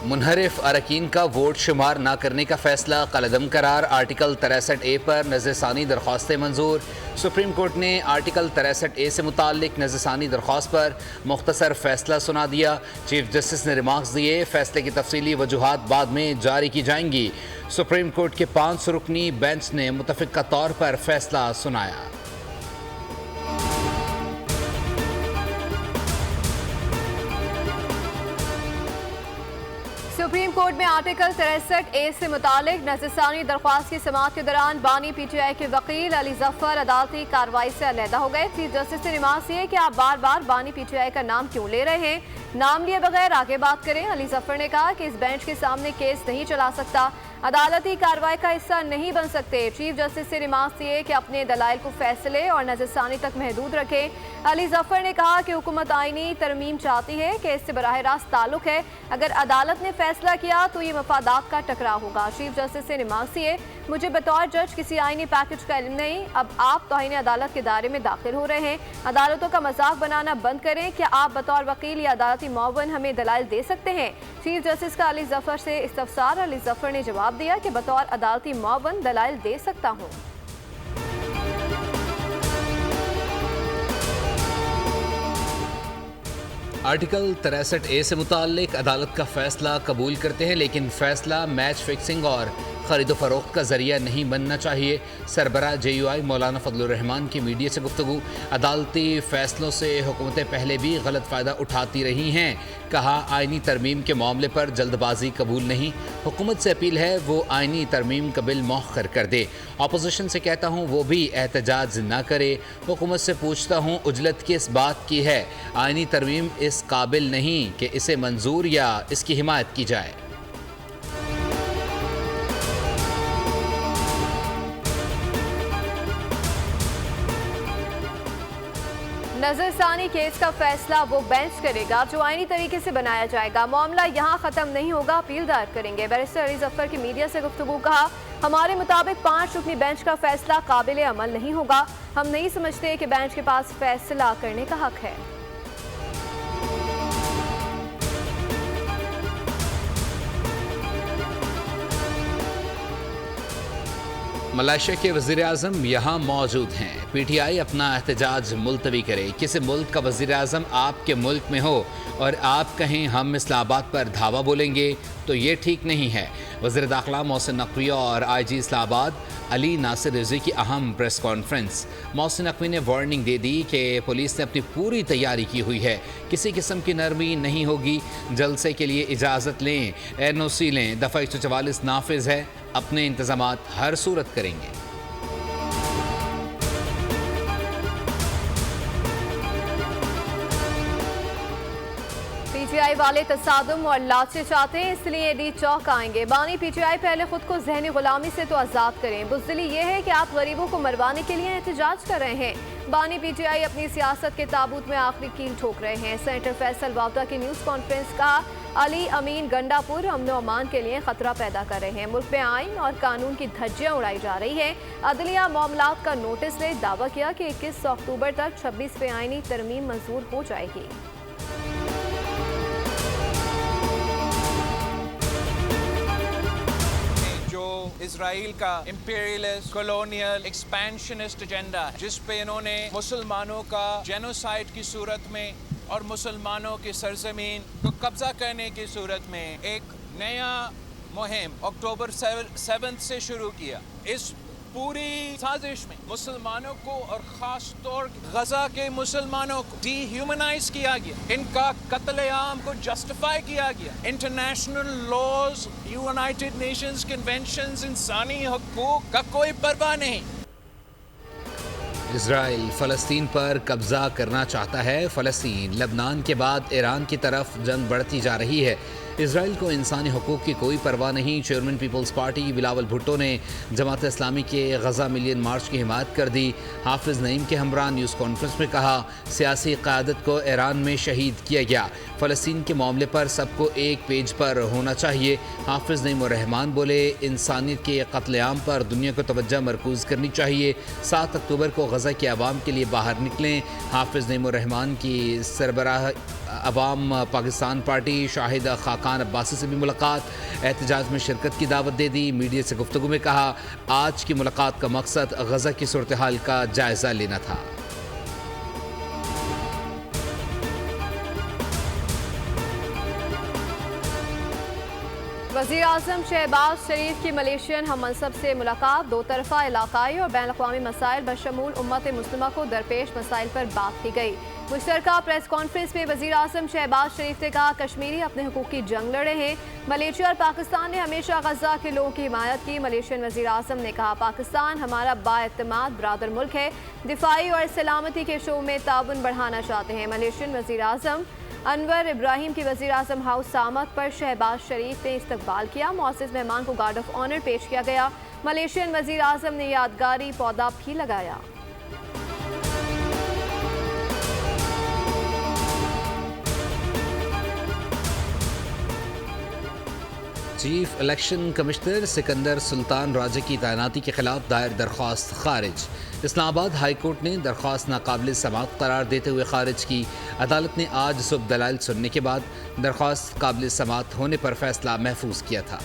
मुनहरिफ अरकान का वोट शुमार न करने का फैसला कलअदम करार। आर्टिकल 63A पर नज़रसानी दरख्वास्तें मंजूर। सुप्रीम कोर्ट ने आर्टिकल 63A से मुताल्लिक नज़रसानी दरख्वास्त पर मुख्तसर फैसला सुना दिया। चीफ जस्टिस ने रिमार्क्स दिए, फैसले की तफसीली वजूहात बाद में जारी की जाएंगी। सुप्रीम कोर्ट के 5 रुकनी बेंच ने मुतफ़िक़ा तौर पर फैसला सुनाया। सुप्रीम कोर्ट में आर्टिकल 63A से मुतालिक नज़रसानी दरख्वास्त की समाअत के दौरान बानी PTI के वकील अली जफर अदालती कार्रवाई से अलहदा हो गए। चीफ जस्टिस ने रिमार्क दिए कि आप बार बार बानी PTI का नाम क्यों ले रहे हैं, नाम लिए बगैर आगे बात करें। अली जफर ने कहा कि इस बेंच के सामने केस नहीं चला सकता, अदालती कार्रवाई का हिस्सा नहीं बन सकते। चीफ जस्टिस से रिमार्क दिए कि अपने दलाइल को फैसले और नज़रसानी तक महदूद रखें। अली जफर ने कहा कि हुकूमत आईनी तरमीम चाहती है कि इससे बराह रास्त ताल्लुक है, अगर अदालत ने फैसला किया तो ये मफादात का टकराव होगा। चीफ जस्टिस से रिमार्क दिए, मुझे बतौर जज किसी आईनी पैकेज का इल्म नहीं, अब आप तौहीन अदालत के दायरे में दाखिल हो रहे हैं, अदालतों का मजाक बनाना बंद करें। क्या आप बतौर वकील या अदालती मुआवन हमें दलाइल दे सकते हैं? चीफ जस्टिस का अली जफर से इस्तफसार। अली जफर ने जवाब दिया कि बतौर अदालती मुआवन दलाइल दे सकता हूँ। आर्टिकल 63A से मुताल्लिक अदालत का फैसला कबूल करते हैं, लेकिन फैसला मैच फिक्सिंग और खरीद फरोख्त का जरिया नहीं बनना चाहिए। सरबरा JUI मौलाना फजलुर रहमान की मीडिया से गुफ्तगू। अदालती फैसलों से हुकूमतें पहले भी गलत फ़ायदा उठाती रही हैं। कहा, आइनी तरमीम के मामले पर जल्दबाजी कबूल नहीं। हुकूमत से अपील है वो आइनी तरमीम का बिल मौखर कर दे। अपोजिशन से कहता हूँ वो भी एहतजाज ना करे। हुकूमत से पूछता हूँ उजलत किस बात की है? आइनी तरमीम इस काबिल नहीं कि इसे मंजूर या इसकी हिमायत की जाए। नजरसानी केस का फैसला वो बेंच करेगा जो आईनी तरीके से बनाया जाएगा। मामला यहाँ खत्म नहीं होगा, अपील दायर करेंगे। बैरिस्टर अली जफर की मीडिया से गुफ्तगू। कहा, हमारे मुताबिक 5 रुकनी बेंच का फैसला काबिल अमल नहीं होगा। हम नहीं समझते कि बेंच के पास फैसला करने का हक है। मलेशिया के वज़ीर-ए-आज़म यहाँ मौजूद हैं। PTI अपना एहतजाज मुलतवी करे। किसी मुल्क का वज़ीर-ए-आज़म आपके मुल्क में हो और आप कहें हम इस्लामाबाद पर धावा बोलेंगे तो ये ठीक नहीं है। वज़ीर दाखिला मोहसिन नकवी और IG इस्लामाबाद अली नासिर रिजवी की अहम प्रेस कॉन्फ्रेंस। मोहसिन नकवी ने वार्निंग दे दी कि पुलिस ने अपनी पूरी तैयारी की हुई है, किसी किस्म की नरमी नहीं होगी। जलसे के लिए इजाज़त लें, NOC लें, दफ़ा 144 नाफिज है, अपने इंतज़ामात हर सूरत करेंगे। PTI वाले तसादुम और लाचे चाहते हैं, इसलिए डी चौक आएंगे। बानी PTI पहले खुद को जहनी गुलामी से तो आज़ाद करें। बुज़दिली ये है कि आप गरीबों को मरवाने के लिए एहतजाज कर रहे हैं। बानी PTI अपनी सियासत के ताबूत में आखिरी कील ठोक रहे हैं। सेनेटर फैसल वावदा की न्यूज़ कॉन्फ्रेंस। कहा, अली अमीन गंडापुर अमन व अमान के लिए खतरा पैदा कर रहे हैं। मुल्क में आइन और कानून की धज्जियां उड़ाई जा रही हैं। अदलिया मामलात का नोटिस ले दावा किया कि 21 अक्टूबर तक 26वीं आइनी तरमीम मंजूर हो जाएगी। इजराइल का इंपीरियलिस्ट कॉलोनियल एक्सपेंशनिस्ट एजेंडा, जिस पे इन्होंने मुसलमानों का जेनोसाइड की सूरत में और मुसलमानों की सरजमीन को कब्जा करने की सूरत में एक नया मुहिम अक्टूबर 7 से शुरू किया। इस पूरी साजिश में मुसलमानों को और ख़ास तौर गजा के मुसलमानों को डीह्यूमनाइज किया गया, इनका कत्लेआम को जस्टिफाई किया गया। International laws, United Nations conventions, इंसानी हकूक़ का कोई परवाह नहीं। इजराइल फ़लस्तीन पर कब्ज़ा करना चाहता है। फ़लस्तीन लबनान के बाद ईरान की तरफ जंग बढ़ती जा रही है। इजराइल को इंसानी हकूक़ की कोई परवाह नहीं। चेयरमैन पीपल्स पार्टी बिलावल भुट्टो ने जमात इस्लामी के गजा मिलियन मार्च की हिमायत कर दी। हाफिज़ नईम के हमरा न्यूज़ कॉन्फ्रेंस में कहा, सियासी क़यादत को ईरान में शहीद किया गया। फ़लस्तीन के मामले पर सबको एक पेज पर होना चाहिए। हाफिज़ नईम और रहमान बोले, इंसानियत के कत्लेआम पर दुनिया को तवज्जो मरकूज़ करनी चाहिए। 7 अक्टूबर को गजा के अवाम के लिए बाहर निकलें। हाफिज़ नईम और रहमान की सरबराह अवाम पाकिस्तान पार्टी शाहिद खाकान अब्बासी से भी मुलाकात, एहतजाज में शिरकत की दावत दे दी। मीडिया से गुफ्तगू में कहा, आज की मुलाकात का मकसद गजा की सूरत हाल का जायजा लेना था। वज़ीर आज़म शहबाज शरीफ की मलेशियन हम मनसब से मुलाकात, दो तरफा इलाकाई और बैन अक़वामी मसाइल बशमूल उम्मत मुस्लिमा को दरपेश मसाइल पर बात की गई। मुश्तरका प्रेस कॉन्फ्रेंस में वज़ीर आज़म शहबाज शरीफ ने कहा, कश्मीरी अपने हुकूक की जंग लड़े हैं। मलेशिया और पाकिस्तान ने हमेशा गजा के लोगों की हिमायत की। मलेशियन वज़ीर आज़म ने कहा, पाकिस्तान हमारा बाएतमाद बरादर मुल्क है, दिफाई और सलामती के शो में ताउन बढ़ाना चाहते हैं। मलेशियन वज़ीर आज़म अनवर इब्राहिम की वज़ीर आज़म हाउस सामत पर शहबाज शरीफ ने इस्तकबाल किया। मुअज़्ज़िज़ मेहमान को गार्ड ऑफ ऑनर पेश किया गया। मलेशियन वज़ीर आज़म ने यादगारी पौधा भी लगाया। Chief election commissioner Sikandar Sultan Raja की तैनाती के खिलाफ दायर दरख्वास्त खारिज। इस्लामाबाद हाई कोर्ट ने दरख्वास्त नाकाबिल समाअत करार देते हुए खारिज की। अदालत ने आज सुबह दलाइल सुनने के बाद दरख्वास्त काबिल समाअत होने पर फैसला महफूज किया था।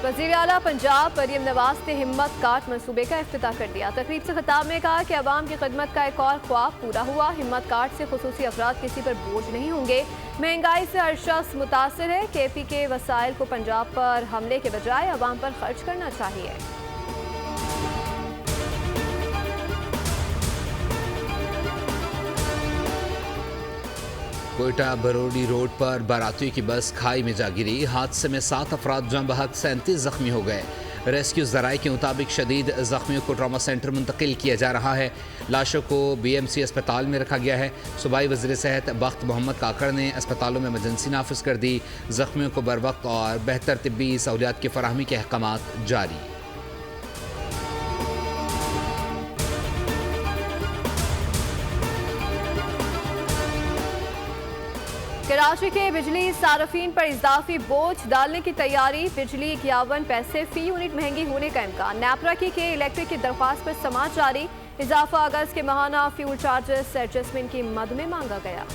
वज़ीर आला पंजाब मरियम नवाज ने हिम्मत कार्ड मनसूबे का इफ्तिताह कर दिया। तकरीब से खिताब में कहा कि अवाम की खिदमत का एक और ख्वाब पूरा हुआ। हिम्मत कार्ड से खुसूसी अफराद किसी पर बोझ नहीं होंगे। महंगाई से हर शख्स मुतासिर है। KP के वसाइल को पंजाब पर हमले के बजाय अवाम पर खर्च करना चाहिए। कोयटा बरोडी रोड पर बारातियों की बस खाई में जा गिरी। हादसे में 7 अफराद जम बहक 37 जख्मी हो गए। रेस्क्यू ज़राए के मुताबिक शदीद जख्मियों को ट्रॉमा सेंटर मुंतकिल किया जा रहा है। लाशों को BMC अस्पताल में रखा गया है। सूबाई वज़ीर सेहत बख्त मोहम्मद काकड़ ने अस्पतालों में इमरजेंसी नाफिज कर दी। जख्मियों को बरवक्त और बेहतर तिब्बी सहूलियात की फराहमी के अहकामात जारी। कराची के बिजली सार्फिन पर इजाफी बोझ डालने की तैयारी। बिजली 51 पैसे फी यूनिट महंगी होने का इम्कान। नेपरा की के इलेक्ट्रिक की दरख्वास्त पर समाअत जारी। इजाफा अगस्त के माहाना फ्यूल चार्जेस एडजस्टमेंट की मद में मांगा गया।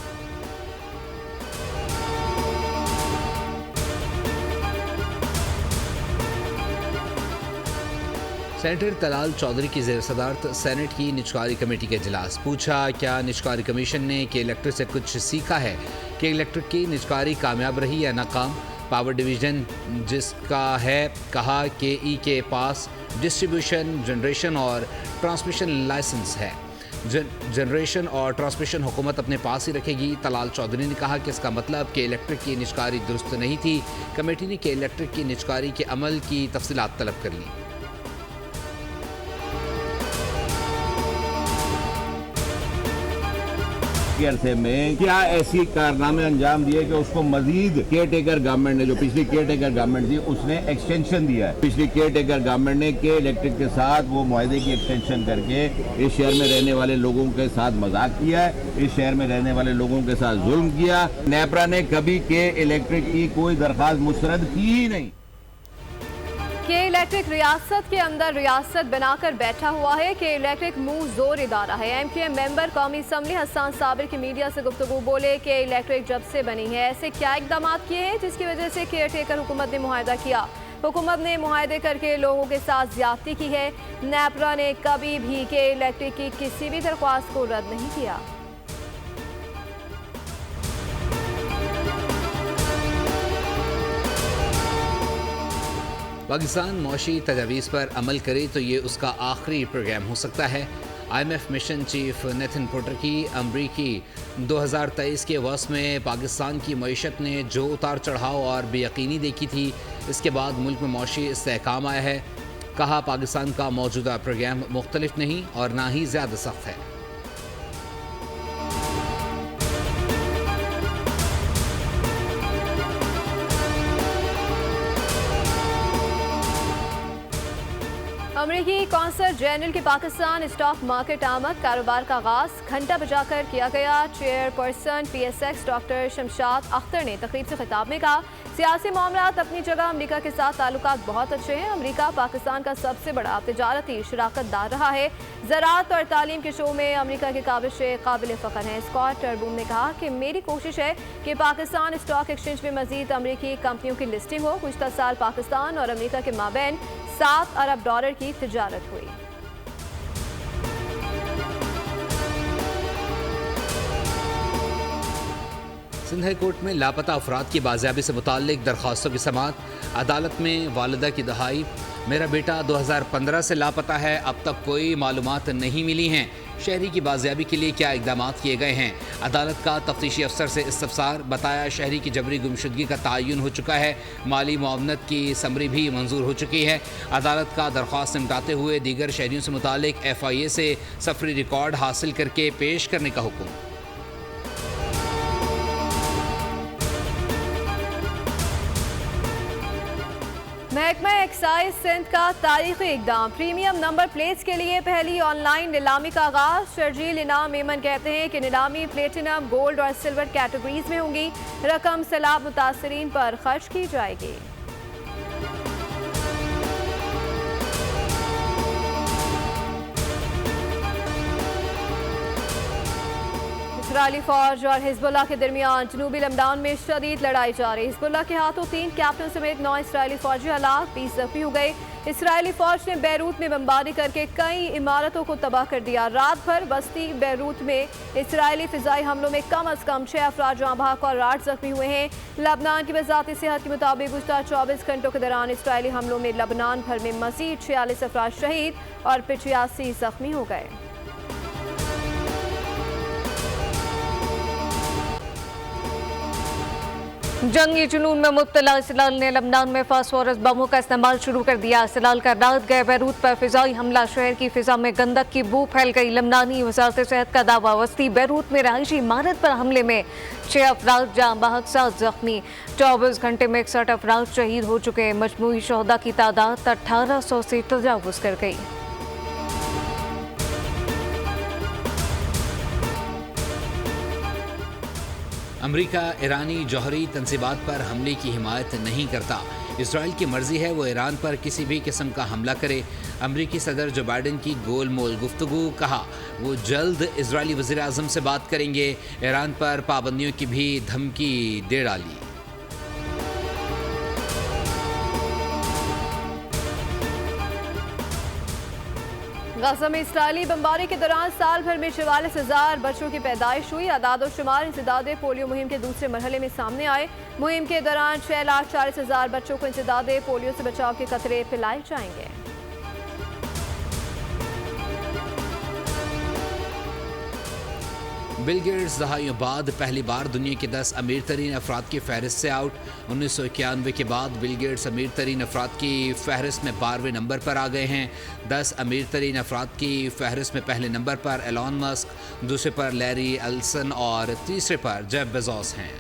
सेनेटर तलाल चौधरी की ज़ेर सदारत सेनेट की निजकारी कमेटी का इजलास। पूछा, क्या निजकारी कमीशन ने के इलेक्ट्रिक से कुछ सीखा है? के इलेक्ट्रिक की निजकारी कामयाब रही या नाकाम? पावर डिवीज़न जिसका है, कहा कि ई के पास डिस्ट्रीब्यूशन, जनरेशन और ट्रांसमिशन लाइसेंस है। जनरेशन और ट्रांसमिशन हुकूमत अपने पास ही रखेगी। तलाल चौधरी ने कहा कि इसका मतलब कि इलेक्ट्रिक की निजकारी दुरुस्त नहीं थी। कमेटी ने के इलेक्ट्रिक की निजकारी के अमल की तफसीलात तलब कर ली। अरसे में क्या ऐसी कारनामे अंजाम दिए कि उसको मजीद केयर टेकर गवर्नमेंट ने, जो पिछली केयर टेकर गवर्नमेंट थी, उसने एक्सटेंशन दिया है। पिछली केयर टेकर गवर्नमेंट ने के इलेक्ट्रिक के साथ वो मुआहदे की एक्सटेंशन करके इस शहर में रहने वाले लोगों के साथ मजाक किया है, इस शहर में रहने वाले लोगों के साथ जुल्म किया। नेपरा ने कभी के इलेक्ट्रिक की कोई दरखास्त मुस्तरद की ही नहीं। के इलेक्ट्रिक रियासत के अंदर रियासत बनाकर बैठा हुआ है। के इलेक्ट्रिक मुंह जोर इदारा है। MQM मेंबर कौमी असम्बली हसन साबिर की मीडिया से गुफ्तगू बोले, के इलेक्ट्रिक जब से बनी है ऐसे क्या इकदाम किए हैं जिसकी वजह से केयर टेकर हुकूमत ने मुआहदा किया? हुकूमत ने मुआहदे करके लोगों के साथ ज्यादती की है। नेपरा ने कभी भी के इलेक्ट्रिक की किसी भी दरख्वास्त को रद्द नहीं किया। पाकिस्तान मौशी तजावीज़ पर अमल करे तो ये उसका आखिरी प्रोग्राम हो सकता है। IMF mission chief Nathan porter की अमरीकी 2023 के वर्ष में पाकिस्तान की मईशत ने जो उतार चढ़ाव और बेयकीनी देखी थी, इसके बाद मुल्क में मौशी इस्तेहकाम आया है। कहा, पाकिस्तान का मौजूदा प्रोग्राम मुख्तलिफ नहीं और ना ही ज़्यादा सख्त है। अमरीकी कौंसल जनरल की पाकिस्तान स्टॉक मार्केट आमद कारोबार का आगाज घंटा बजाकर किया गया। Chairperson PSX doctor Shamshad Akhtar ने तकरीब से खिताब में कहा, सियासी मामलात अपनी जगह, अमरीका के साथ ताल्लुकात बहुत अच्छे हैं। अमरीका पाकिस्तान का सबसे बड़ा तिजारती शराकतदार रहा है। ज़राअत और तालीम के शो में अमरीका की काबिशें काबिल फ़ख्र हैं। स्कॉट टर्बून ने कहा कि मेरी कोशिश है कि पाकिस्तान स्टॉक एक्सचेंज में मजीद अमरीकी कंपनियों की लिस्टिंग हो। गुज़श्ता साल पाकिस्तान और अमरीका के माबैन $7 अरब की तिजारत हुई। सिंध हाई कोर्ट में लापता अफराद की बाजियाबी से मुताल्लिक दरख्वास्तों की समाअत। अदालत में वालिदा की दहाई, मेरा बेटा 2015 से लापता है, अब तक कोई मालूमात नहीं मिली हैं। शहरी की बाजियाबी के लिए क्या इकदाम किए गए हैं? अदालत का तफ्तीशी अफसर से इस्तफसार, बताया शहरी की जबरी गुमशुदगी का तयन हो चुका है, माली मुआवनत की समरी भी मंजूर हो चुकी है। अदालत का दरख्वास्त निपटाते हुए दीगर शहरियों से मुतालिक FIA से सफरी रिकॉर्ड हासिल करके पेश करने का हुक्म। महकमा एक्साइज सिंध का तारीखी इकदाम, प्रीमियम नंबर प्लेट्स के लिए पहली ऑनलाइन नीलामी का आगाज। शर्जील इनाम मेमन कहते हैं कि नीलामी प्लेटिनम, गोल्ड और सिल्वर कैटेगरीज में होंगी। रकम सैलाब मुतासरीन पर खर्च की जाएगी। इजरायली फौज और हिजबुल्लाह के दरमियान जनूबी लबनान में शदीद लड़ाई जारी। हिजबुल्लाह के हाथों 3 कैप्टन समेत 9 इसराइली फौजी हलाक, 20 जख्मी हो गए। इसराइली फौज ने बैरूत में बमबारी करके कई इमारतों को तबाह कर दिया। रात भर बस्ती बैरूत में इसराइली फिजाई हमलों में कम अज कम 6 अफराद जाँ बहक और 8 जख्मी हुए हैं। लबनान की वजारत सेहत के मुताबिक गुज़श्ता 24 घंटों के दौरान इसराइली हमलों में लबनान भर में मजीद 46 अफराद शहीद और 85 जख्मी हो गए। जंगी जुनून में मुब्तला इसराइल ने लबनान में फास्फोरस बमों का इस्तेमाल शुरू कर दिया। इसराइल का रात गए बैरूत पर फिजाई हमला, शहर की फिजा में गंदक की बू फैल गई। लबनानी वजारत सेहत का दावा, वस्ती बैरूत में रहायशी इमारत पर हमले में 6 अफराद जाँ बहक, 7 जख्मी। 24 घंटे में 61 अफराद शहीद हो चुके। मजमूई शहदा की तादाद 1800 से तजावुज़ कर गई। अमरीका ईरानी जौहरी तंसीबात पर हमले की हिमायत नहीं करता। इसराइल की मर्जी है वो ईरान पर किसी भी किस्म का हमला करे। अमरीकी सदर जो बाइडन की गोल मोल गुफ्तगू, कहा वो जल्द इजरायली वज़ीर आज़म से बात करेंगे। ईरान पर पाबंदियों की भी धमकी दे डाली। गाज़ा में इसराइली बमबारी के दौरान साल भर में 44,000 बच्चों की पैदाइश हुई। आदाद शुमार इंसदादे पोलियो मुहिम के दूसरे मरहले में सामने आए। मुहिम के दौरान 6,40,000 बच्चों को इंसदादे पोलियो से बचाव के कतरे पिलाए जाएंगे। बिल गेट्स दहाइयों बाद पहली बार दुनिया के 10 अमीर तरीन अफराद की फहरिस्त से आउट। 1991 के बाद बिल गेट्स अमीर तरीन अफराद की फहरिस्त में 12वें नंबर पर आ गए हैं। 10 अमीर तरीन अफराद की फहरिस्त में पहले नंबर पर एलॉन मस्क, दूसरे पर लैरी एल्सन और तीसरे पर जेफ बेजोस हैं।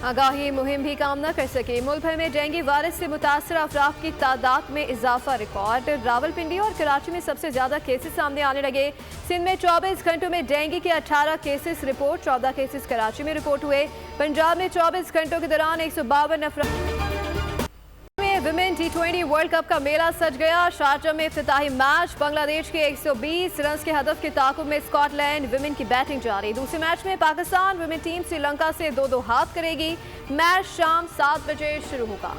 आगाही मुहिम भी काम न कर सकी। मुल्क भर में डेंगू वायरस से मुतासर अफराद की तादाद में इजाफा रिकॉर्ड। रावलपिंडी और कराची में सबसे ज्यादा केसेस सामने आने लगे। सिंध में 24 घंटों में डेंगू के 18 केसेस रिपोर्ट, 14 केसेस कराची में रिपोर्ट हुए। पंजाब में 24 घंटों के दौरान 152 अफराद। विमेन T20 वर्ल्ड कप का मेला सज गया। शारजाह में इफ्तिताही मैच, बांग्लादेश के 120 रन के हदफ के ताकुब में स्कॉटलैंड विमेन की बैटिंग जारी। दूसरे मैच में पाकिस्तान विमेन टीम श्रीलंका से 2-2 हाथ करेगी। मैच शाम 7 बजे शुरू होगा।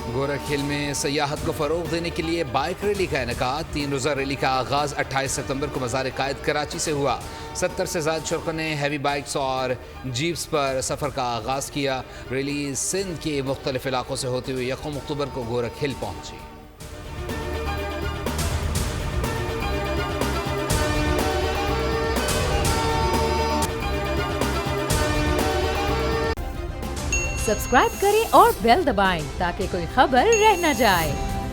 गोरखहिल में सयाहत को फ़रोग देने के लिए बाइक रैली का इनेकाद। 3 रोज़ा रैली का आगाज़ 28 सितंबर को मज़ार कायद कराची से हुआ। 70 से ज़्यादा शुरका ने हैवी बाइक्स और जीप्स पर सफ़र का आगाज़ किया। रैली सिंध के मुख्तलिफ इलाकों से होते हुए 1 अक्टूबर को गोरखहिल पहुँची। सब्सक्राइब करें और बेल दबाएं ताकि कोई खबर रह न जाए।